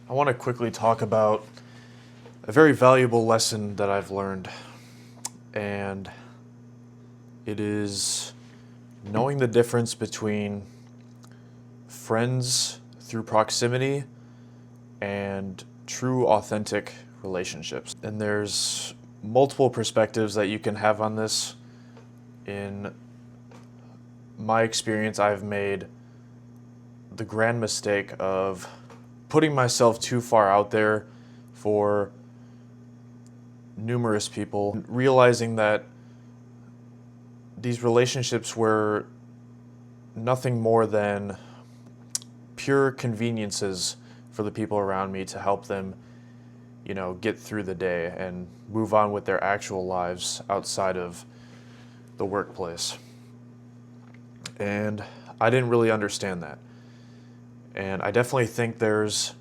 I want to quickly talk about a very valuable lesson that I've learned, and it is knowing the difference between friends through proximity and true, authentic relationships. And there's multiple perspectives that you can have on this. In my experience, I've made the grand mistake of putting myself too far out there for numerous people, realizing that these relationships were nothing more than pure conveniences for the people around me to help them, get through the day and move on with their actual lives outside of the workplace. And I didn't really understand that. And I definitely think there's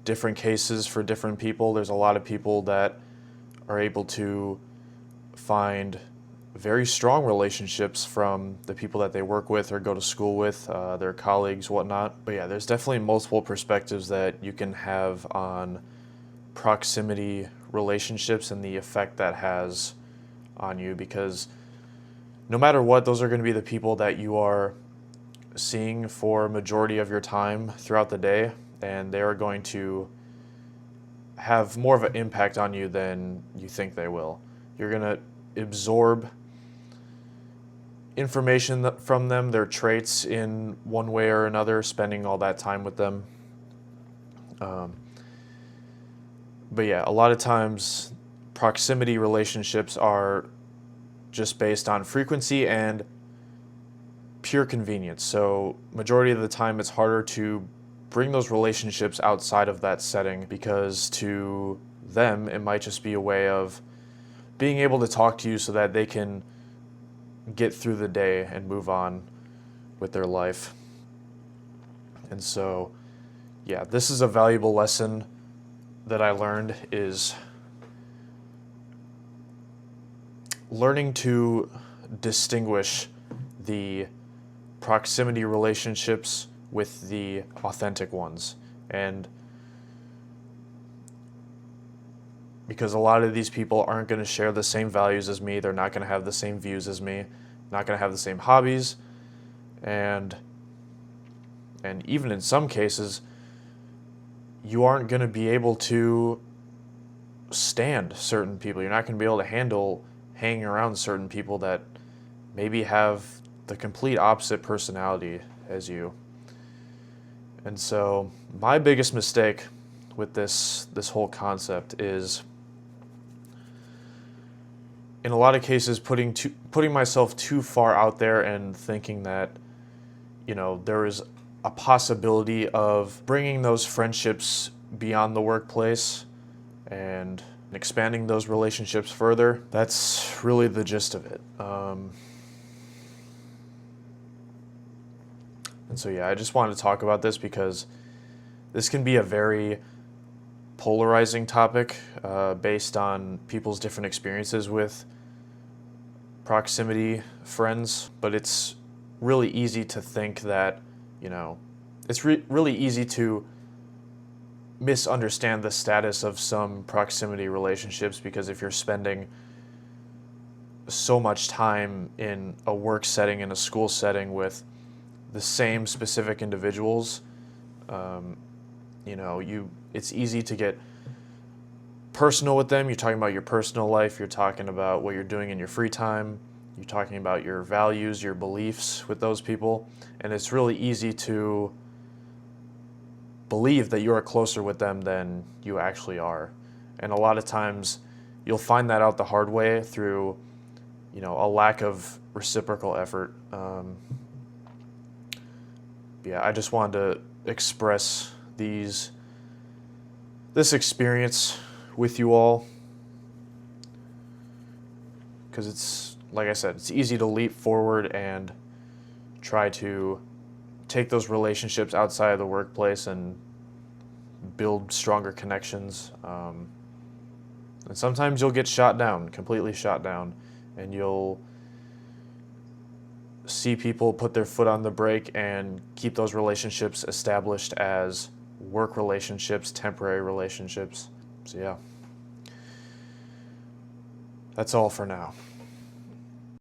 different cases for different people. There's a lot of people that are able to find very strong relationships from the people that they work with or go to school with, their colleagues, whatnot. But yeah, there's definitely multiple perspectives that you can have on proximity relationships and the effect that has on you, because no matter what, those are going to be the people that you are seeing for a majority of your time throughout the day, and they are going to have more of an impact on you than you think they will. You're going to absorb information from them, their traits in one way or another, spending all that time with them. But yeah, a lot of times proximity relationships are just based on frequency and pure convenience. So majority of the time it's harder to bring those relationships outside of that setting, because to them it might just be a way of being able to talk to you so that they can get through the day and move on with their life. And so, yeah, this is a valuable lesson that I learned, is learning to distinguish the proximity relationships with the authentic ones. And because a lot of these people aren't going to share the same values as me, they're not going to have the same views as me, not going to have the same hobbies, and even in some cases, you aren't going to be able to stand certain people. You're not going to be able to handle hanging around certain people that maybe have the complete opposite personality as you. And so my biggest mistake with this whole concept is, in a lot of cases, putting myself too far out there and thinking that, there is a possibility of bringing those friendships beyond the workplace and expanding those relationships further. That's really the gist of it. And so, yeah, I just wanted to talk about this because this can be a very polarizing topic based on people's different experiences with proximity friends. But it's really easy to think that, it's really easy to misunderstand the status of some proximity relationships, because if you're spending so much time in a work setting, in a school setting with the same specific individuals, it's easy to get personal with them. You're talking about your personal life, you're talking about what you're doing in your free time, you're talking about your values, your beliefs with those people, and it's really easy to believe that you are closer with them than you actually are. And a lot of times you'll find that out the hard way through, a lack of reciprocal effort. Yeah, I just wanted to express this experience with you all, because it's, like I said, it's easy to leap forward and try to take those relationships outside of the workplace and build stronger connections. And sometimes you'll get shot down, completely shot down, and you'll see people put their foot on the brake and keep those relationships established as work relationships, temporary relationships. So yeah, that's all for now.